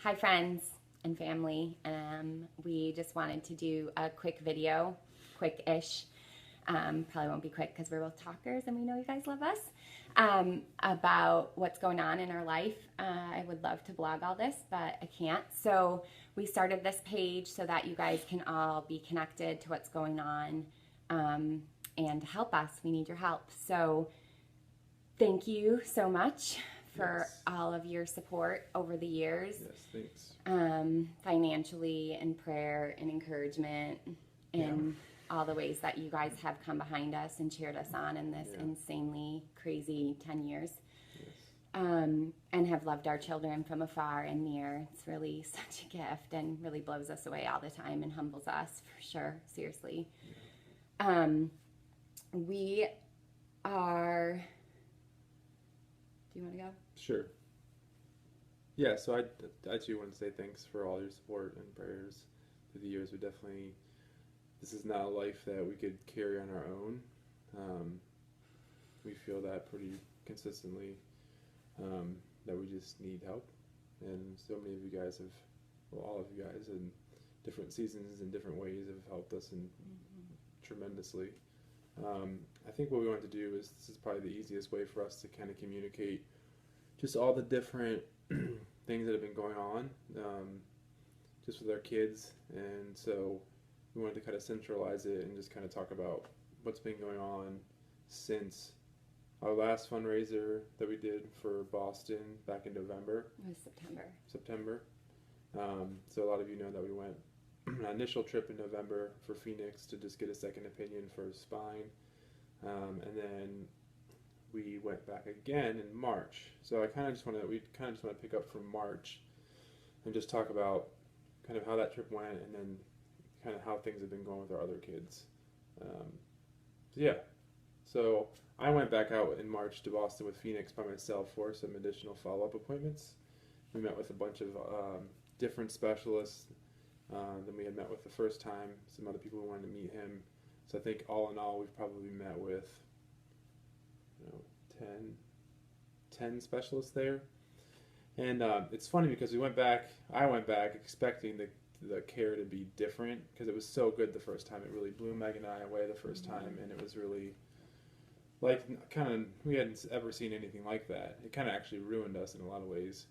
Hi friends and family. We just wanted to do a quick video, quick-ish, probably won't be quick because we're both talkers and we know you guys love us, about what's going on in our life. I would love to blog all this, but I can't. So we started this page so that you guys can all be connected to what's going on and help us. We need your help. So thank you so much for all of your support over the years. Yes, thanks. Financially and prayer and encouragement and all the ways that you guys have come behind us and cheered us on in this insanely crazy 10 years. Yes. And have loved our children from afar and near. It's really such a gift and really blows us away all the time and humbles us for sure, seriously. We are... Do you want to go? Sure. Yeah, so I too want to say thanks for all your support and prayers through the years. This is not a life that we could carry on our own. We feel that pretty consistently, that we just need help. And so many of you guys all of you guys in different seasons and different ways have helped us tremendously. I think what we want to do is, this is probably the easiest way for us to kind of communicate just all the different things that have been going on, just with our kids. And so we wanted to kind of centralize it and just kind of talk about what's been going on since our last fundraiser that we did for Boston back in November. It was September. So a lot of you know that we went on an initial trip in November for Phoenix to just get a second opinion for his spine. And then we went back again in March. So we kind of just want to pick up from March and just talk about kind of how that trip went and then kind of how things have been going with our other kids. So I went back out in March to Boston with Phoenix by myself for some additional follow-up appointments. We met with a bunch of different specialists than we had met with the first time, some other people who wanted to meet him. So I think all in all, we've probably met with 10 specialists there. And it's funny because I went back expecting the care to be different because it was so good the first time. It really blew Meg and I away the first time, and it was really like we hadn't ever seen anything like that. It kind of actually ruined us in a lot of ways.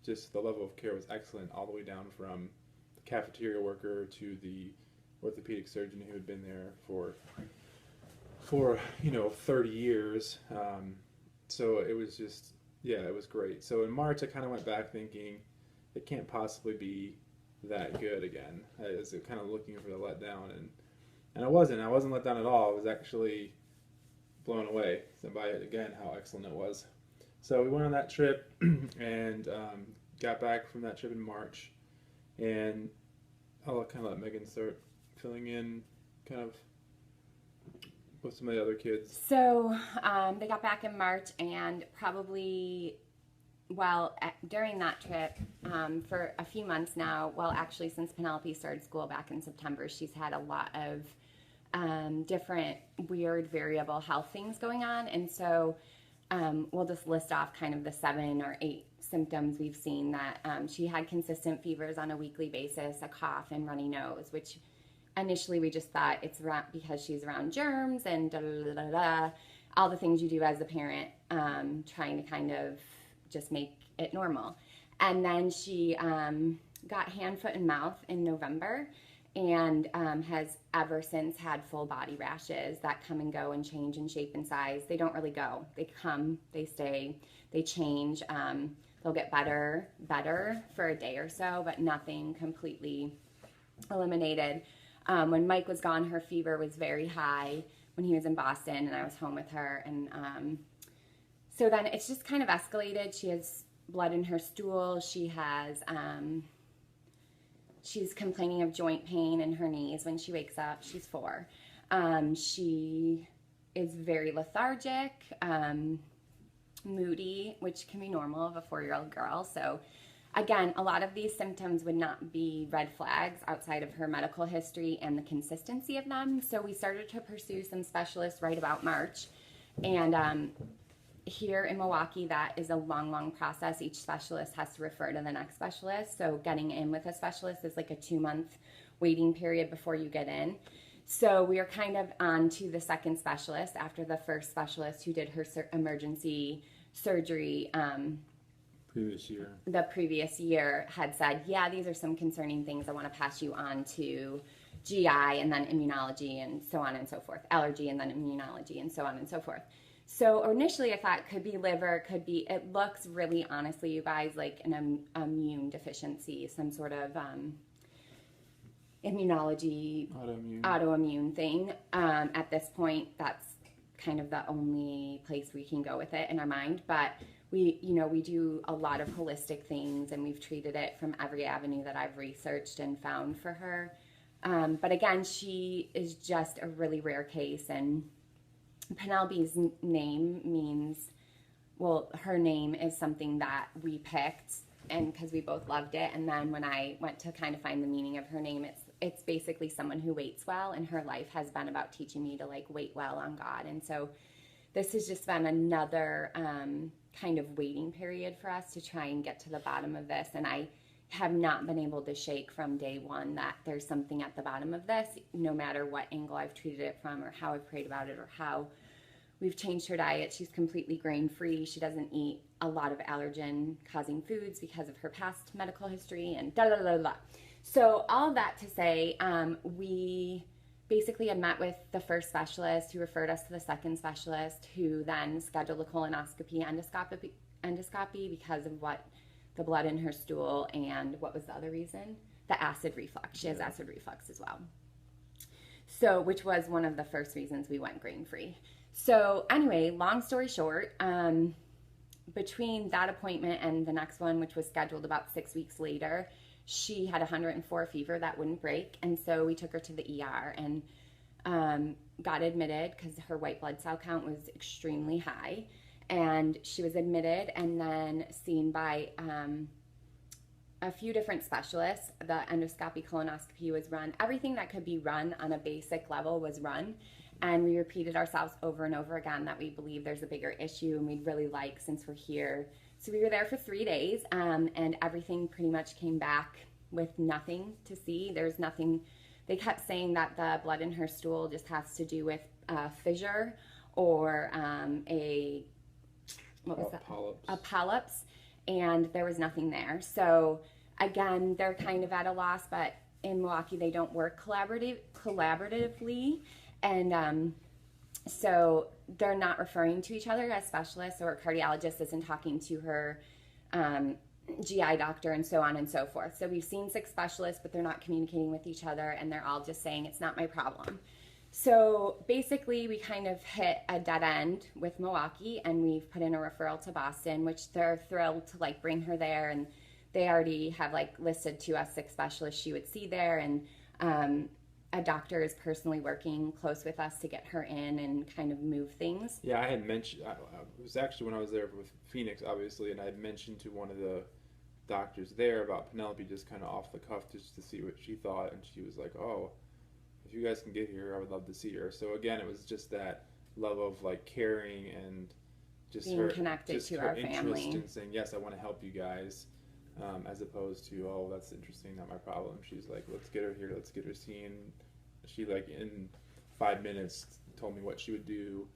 Just the level of care was excellent all the way down from the cafeteria worker to the orthopedic surgeon who had been there for 30 years. So it was just, it was great. So in March, I kind of went back thinking it can't possibly be that good again. I was kind of looking for the letdown, and I wasn't let down at all. I was actually blown away by it again, how excellent it was. So we went on that trip and got back from that trip in March, and I'll kind of let Megan start filling in kind of with some of the other kids. So they got back in March, and probably, during that trip, for a few months now, actually since Penelope started school back in September, she's had a lot of different weird variable health things going on. And so we'll just list off kind of the 7 or 8 symptoms we've seen that she had consistent fevers on a weekly basis, a cough and runny nose, which initially we just thought it's because she's around germs and all the things you do as a parent, trying to kind of just make it normal. And then she got hand, foot, and mouth in November, and has ever since had full body rashes that come and go and change in shape and size. They don't really go. They come, they stay, they change. They'll get better for a day or so, but nothing completely eliminated. When Mike was gone, her fever was very high when he was in Boston, and I was home with her. And so then it's just kind of escalated. She has blood in her stool. She has... she's complaining of joint pain in her knees when she wakes up. She's 4. She is very lethargic, moody, which can be normal of a 4-year-old girl. So again, a lot of these symptoms would not be red flags outside of her medical history and the consistency of them. So we started to pursue some specialists right about March. And here in Milwaukee, that is a long process. Each specialist has to refer to the next specialist. So getting in with a specialist is like a 2-month waiting period before you get in. So we are kind of on to the second specialist after the first specialist who did her emergency surgery the previous year had said, yeah, these are some concerning things. I want to pass you on to GI and then immunology and so on and so forth. Allergy and then immunology and so on and so forth. So initially I thought could be liver, could be, it looks really honestly, you guys, like an immune deficiency, some sort of immunology, autoimmune thing. At this point, that's kind of the only place we can go with it in our mind. But we do a lot of holistic things, and we've treated it from every avenue that I've researched and found for her. But again, she is just a really rare case, and Penelope's name means, well, her name is something that we picked, and because we both loved it. And then when I went to kind of find the meaning of her name, it's basically someone who waits well, and her life has been about teaching me to like wait well on God. And so this has just been another kind of waiting period for us to try and get to the bottom of this. And I have not been able to shake from day one that there's something at the bottom of this, no matter what angle I've treated it from or how I've prayed about it or how we've changed her diet. She's completely grain-free. She doesn't eat a lot of allergen-causing foods because of her past medical history and da-da-da-da-da. So all of that to say, we basically had met with the first specialist who referred us to the second specialist, who then scheduled a colonoscopy endoscopy because of what the blood in her stool, and what was the other reason? The acid reflux. She has acid reflux as well. So, which was one of the first reasons we went grain-free. So anyway, long story short, between that appointment and the next one, which was scheduled about 6 weeks later, she had 104 fever that wouldn't break. And so we took her to the ER and got admitted because her white blood cell count was extremely high. And she was admitted and then seen by a few different specialists. The endoscopy, colonoscopy was run. Everything that could be run on a basic level was run. And we repeated ourselves over and over again that we believe there's a bigger issue and we'd really like, since we're here. So we were there for 3 days, and everything pretty much came back with nothing to see. There's nothing. They kept saying that the blood in her stool just has to do with fissure or a polyps, and there was nothing there. So again, they're kind of at a loss, but in Milwaukee they don't work collaboratively, and so they're not referring to each other as specialists, or a cardiologist isn't talking to her GI doctor, and so on and so forth. So we've seen 6 specialists, but they're not communicating with each other, and they're all just saying it's not my problem. So basically we kind of hit a dead end with Milwaukee, and we've put in a referral to Boston, which they're thrilled to like bring her there, and they already have like listed to us 6 specialists she would see there, and a doctor is personally working close with us to get her in and kind of move things. Yeah, I had mentioned, it was actually when I was there with Phoenix, obviously, and I had mentioned to one of the doctors there about Penelope, just kind of off the cuff, just to see what she thought, and she was like, oh, if you guys can get here, I would love to see her. So again, it was just that love of like caring and just being connected to our family, and saying, yes, I want to help you guys, as opposed to, oh, that's interesting, not my problem. She's like, let's get her here, let's get her seen. She like in 5 minutes told me what she would do.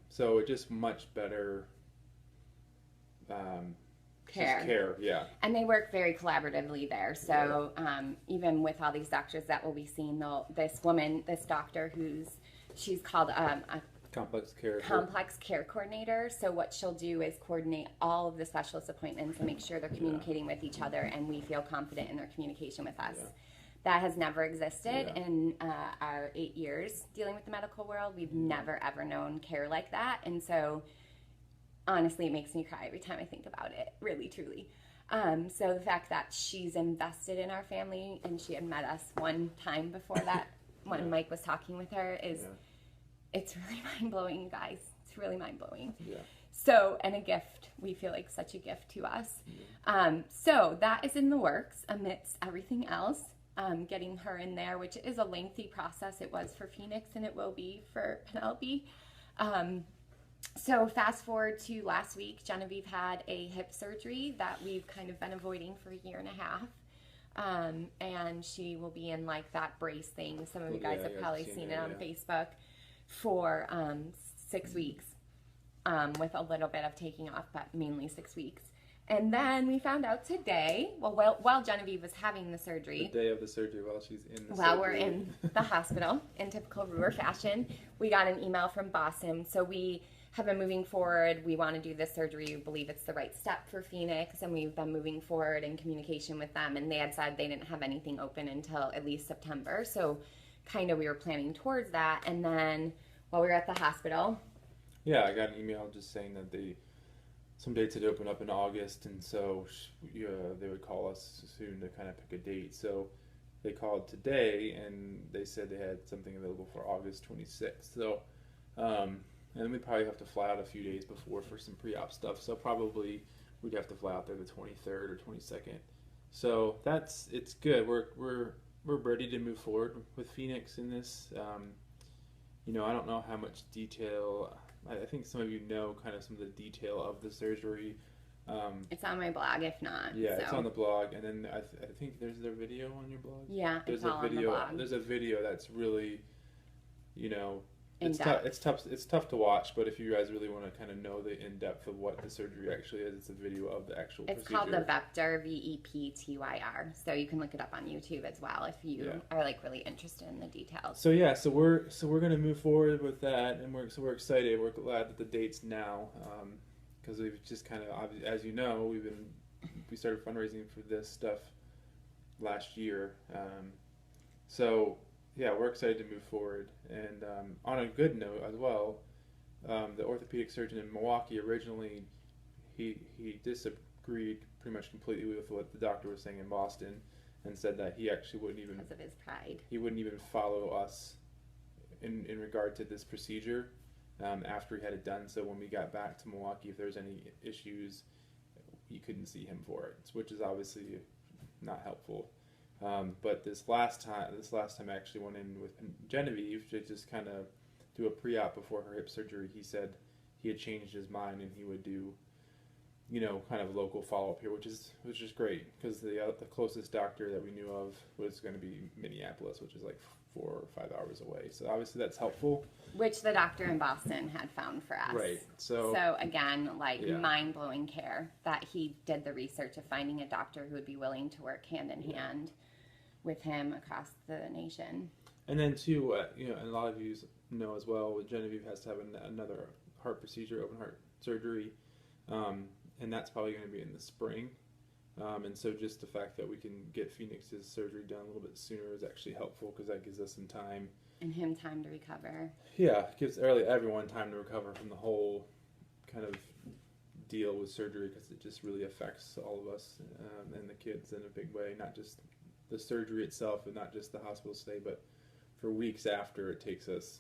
So it just much better care, yeah. And they work very collaboratively there. So even with all these doctors that will be seen, this doctor she's called a complex care coordinator. So what she'll do is coordinate all of the specialist appointments and make sure they're communicating with each other, and we feel confident in their communication with us. Yeah. That has never existed in our 8 years dealing with the medical world. We've never, ever known care like that. And so, honestly, it makes me cry every time I think about it, really, truly. So the fact that she's invested in our family, and she had met us one time before that when Mike was talking with her, it's really mind-blowing, guys. It's really mind-blowing. Yeah. So, and a gift. We feel like such a gift to us. So that is in the works amidst everything else. Getting her in there, which is a lengthy process. It was for Phoenix, and it will be for Penelope. So fast forward to last week, Genevieve had a hip surgery that we've kind of been avoiding for a year and a half. And she will be in like that brace thing. Some of you guys have probably seen it on Facebook for 6 weeks, with a little bit of taking off, but mainly 6 weeks. And then we found out today, while Genevieve was having the surgery. The day of the surgery, while she's in the While surgery. we're in the hospital, in typical REUWER fashion, we got an email from Boston. So we have been moving forward. We want to do this surgery. We believe it's the right step for Phoenix, and we've been moving forward in communication with them. And they had said they didn't have anything open until at least September. So kind of we were planning towards that. And then while we were at the hospital. Yeah, I got an email just saying that some dates had opened up in August, and so they would call us soon to kind of pick a date. So they called today, and they said they had something available for August 26th. So, and then we probably have to fly out a few days before for some pre-op stuff. So probably we'd have to fly out there the 23rd or 22nd. So it's good. We're ready to move forward with Phoenix in this. I don't know how much detail. I think some of you know kind of some of the detail of the surgery. It's on my blog, if not. Yeah, so. It's on the blog, and then I think there's a video on your blog. Yeah, there's all a video. on the blog. There's a video that's really, In depth. It's tough to watch, but if you guys really want to kind of know the in depth of what the surgery actually is, it's a video of the actual procedure. It's called the Veptyr, Veptyr. So you can look it up on YouTube as well if you are like really interested in the details. So yeah, so we're gonna move forward with that, and we're excited. We're glad that the date's now, because we've just kind of, as you know, we started fundraising for this stuff last year. So yeah, we're excited to move forward. And on a good note as well, the orthopedic surgeon in Milwaukee originally, he disagreed pretty much completely with what the doctor was saying in Boston, and said that he actually wouldn't even, because of his pride, he wouldn't even follow us in regard to this procedure after he had it done. So when we got back to Milwaukee, if there's any issues, you couldn't see him for it, which is obviously not helpful. But this last time I actually went in with Genevieve to just kind of do a pre-op before her hip surgery. He said he had changed his mind and he would do, kind of local follow-up here, which is great, because the closest doctor that we knew of was going to be Minneapolis, which is like 4 or 5 hours away. So obviously that's helpful. Which the doctor in Boston had found for us. Right. So again, mind-blowing care that he did the research of finding a doctor who would be willing to work hand in hand with him across the nation. And then too, and a lot of you know as well, Genevieve has to have another heart procedure, open heart surgery, and that's probably going to be in the spring. And so just the fact that we can get Phoenix's surgery done a little bit sooner is actually helpful, because that gives us some time. And him time to recover. Yeah, it gives everyone time to recover from the whole kind of deal with surgery, because it just really affects all of us and the kids in a big way, not just the surgery itself and not just the hospital stay, but for weeks after, it takes us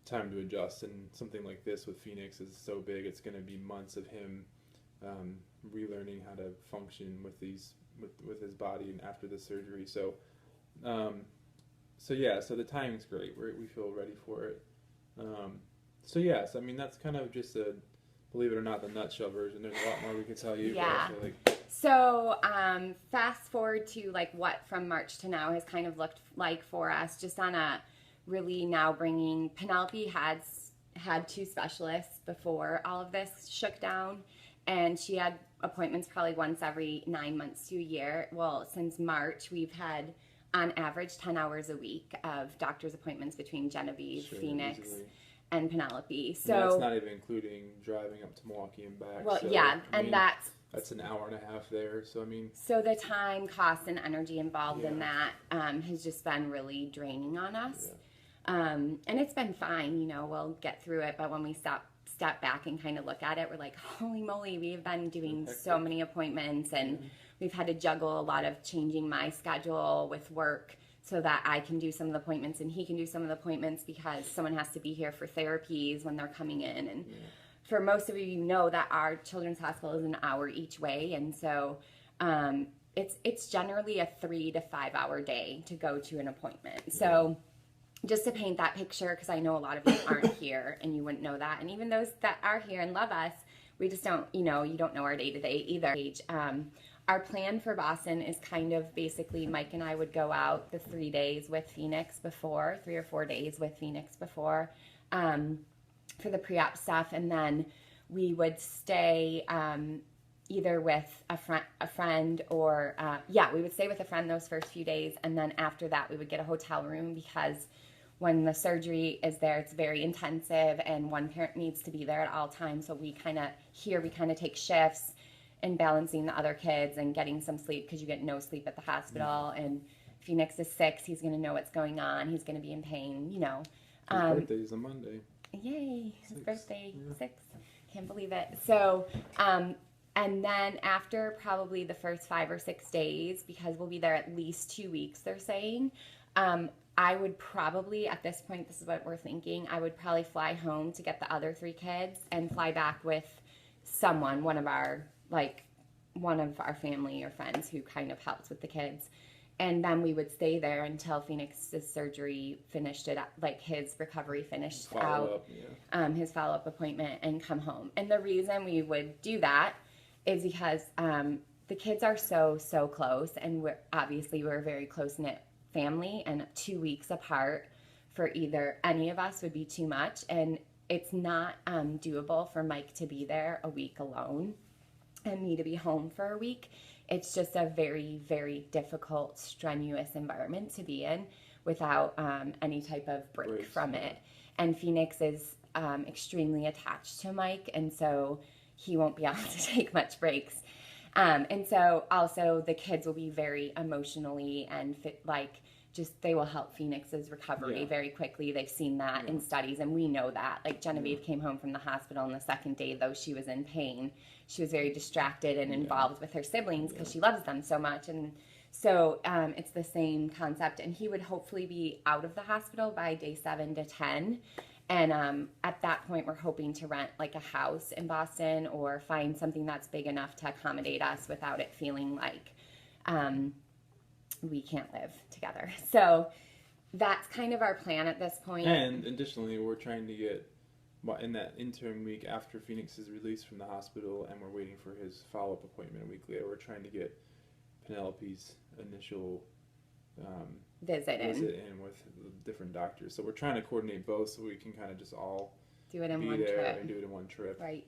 time to adjust. And something like this with Phoenix is so big, it's going to be months of him relearning how to function with his body and after the surgery. So so the timing's great. We feel ready for it. I mean, that's kind of just a, believe it or not, the nutshell version. There's a lot more we could tell you. Yeah. But I feel like, so fast forward to like what from March to now has kind of looked like for us, just on a really now bringing, Penelope had 2 specialists before all of this shook down, and she had appointments probably once every 9 months to a year. Well, since March, we've had on average 10 hours a week of doctor's appointments between Genevieve, Phoenix, easily, and Penelope. So that's not even including driving up to Milwaukee and back. Well, so, yeah, I mean, that's an hour and a half there. So I mean, so the time, cost, and energy involved in that has just been really draining on us. Yeah. And it's been fine, we'll get through it. But when we step back and kind of look at it, we're like, holy moly, we've been doing so many appointments, and we've had to juggle a lot of changing my schedule with work so that I can do some of the appointments and he can do some of the appointments, because someone has to be here for therapies when they're coming in. And for most of you know that our children's hospital is an hour each way, and so it's generally a 3 to 5 hour day to go to an appointment. So just to paint that picture, because I know a lot of you aren't here and you wouldn't know that. And even those that are here and love us, we just don't, you don't know our day-to-day either. Our plan for Boston is kind of basically Mike and I would go out the 3 days with Phoenix before, 3 or 4 days with Phoenix before, for the pre-op stuff. And then we would stay either with a friend or, we would stay with a friend those first few days. And then after that, we would get a hotel room, because when the surgery is there, it's very intensive and one parent needs to be there at all times. So we kind of take shifts in balancing the other kids and getting some sleep, because you get no sleep at the hospital. And Phoenix is 6. He's going to know what's going on. He's going to be in pain, His birthday's on Monday. Yay, his 6. birthday, Yeah. 6. Can't believe it. So, and then after probably the first 5 or 6 days, because we'll be there at least 2 weeks, they're saying, I would probably, at this point, this is what we're thinking, I would probably fly home to get the other 3 kids and fly back with someone, one of our family or friends who kind of helps with the kids. And then we would stay there until Phoenix's surgery finished his recovery finished his follow-up appointment, and come home. And the reason we would do that is because the kids are so close, and we're a very close-knit family, and 2 weeks apart for either any of us would be too much. And it's not doable for Mike to be there a week alone and me to be home for a week. It's just a very, very difficult, strenuous environment to be in without any type of break from it. And Phoenix is extremely attached to Mike, and so he won't be able to take much breaks. And so also the kids will be very emotionally and they will help Phoenix's recovery very quickly. They've seen that in studies, and we know that. Like Genevieve came home from the hospital, and the second day, though she was in pain, she was very distracted and involved with her siblings because she loves them so much. And so it's the same concept. And he would hopefully be out of the hospital by day 7 to 10. And at that point, we're hoping to rent like a house in Boston or find something that's big enough to accommodate us without it feeling like we can't live together. So that's kind of our plan at this point. And additionally, we're trying to get, in that interim week after Phoenix is released from the hospital and we're waiting for his follow-up appointment a week later, we're trying to get Penelope's initial visit in with different doctors. So we're trying to coordinate both so we can kind of just all do it in be one there trip. and do it in one trip. Right.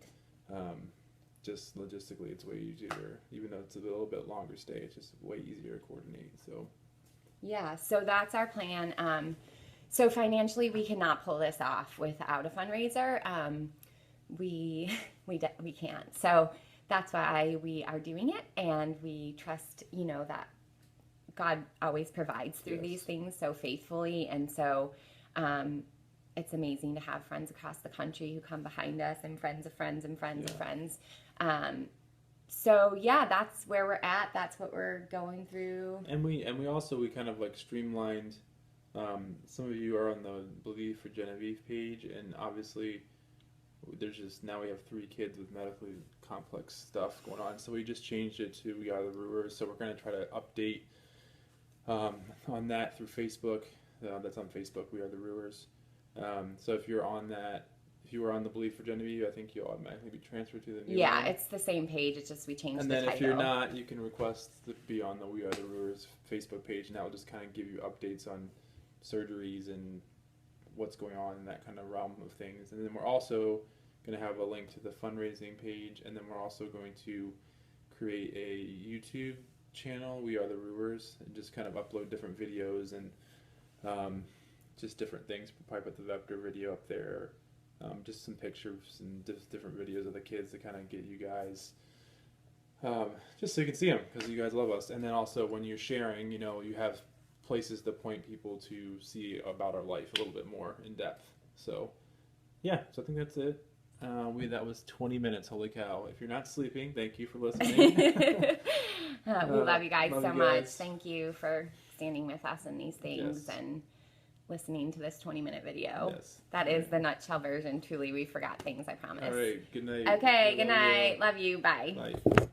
Just logistically, it's way easier. Even though it's a little bit longer stay, it's just way easier to coordinate. So yeah, so that's our plan. So financially, we cannot pull this off without a fundraiser. We can't. So that's why we are doing it, and we trust, that God always provides through these things so faithfully. And so it's amazing to have friends across the country who come behind us, and friends of friends and friends of friends. So yeah, that's where we're at. That's what we're going through. And we kind of like streamlined. Some of you are on the Believe for Genevieve page, and obviously there's just, now we have 3 kids with medically complex stuff going on. So we just changed it to We Are the REUWERS. So we're going to try to update on that through Facebook. That's on Facebook, We Are the REUWERS. So if you're on that, if you were on the Believe for Genevieve, I think you'll automatically be transferred to the new one. It's the same page. It's just we changed the title. And then if you're not, you can request to be on the We Are the REUWERS Facebook page, and that will just kind of give you updates on surgeries and what's going on in that kind of realm of things. And then we're also going to have a link to the fundraising page, and then we're also going to create a YouTube channel, We Are the REUWERS, and just kind of upload different videos and just different things. We'll probably put the vector video up there, just some pictures and just different videos of the kids to kind of get you guys, just so you can see them, because you guys love us. And then also when you're sharing, you have places to point people to see about our life a little bit more in depth. So yeah, so I think that's it. That was 20 minutes, holy cow. If you're not sleeping, thank you for listening. We love you guys so much. Thank you for standing with us in these things and listening to this 20-minute video. Yes. That is the nutshell version. Truly, we forgot things, I promise. All right, good night. Okay, good night. Love you. Bye. Bye.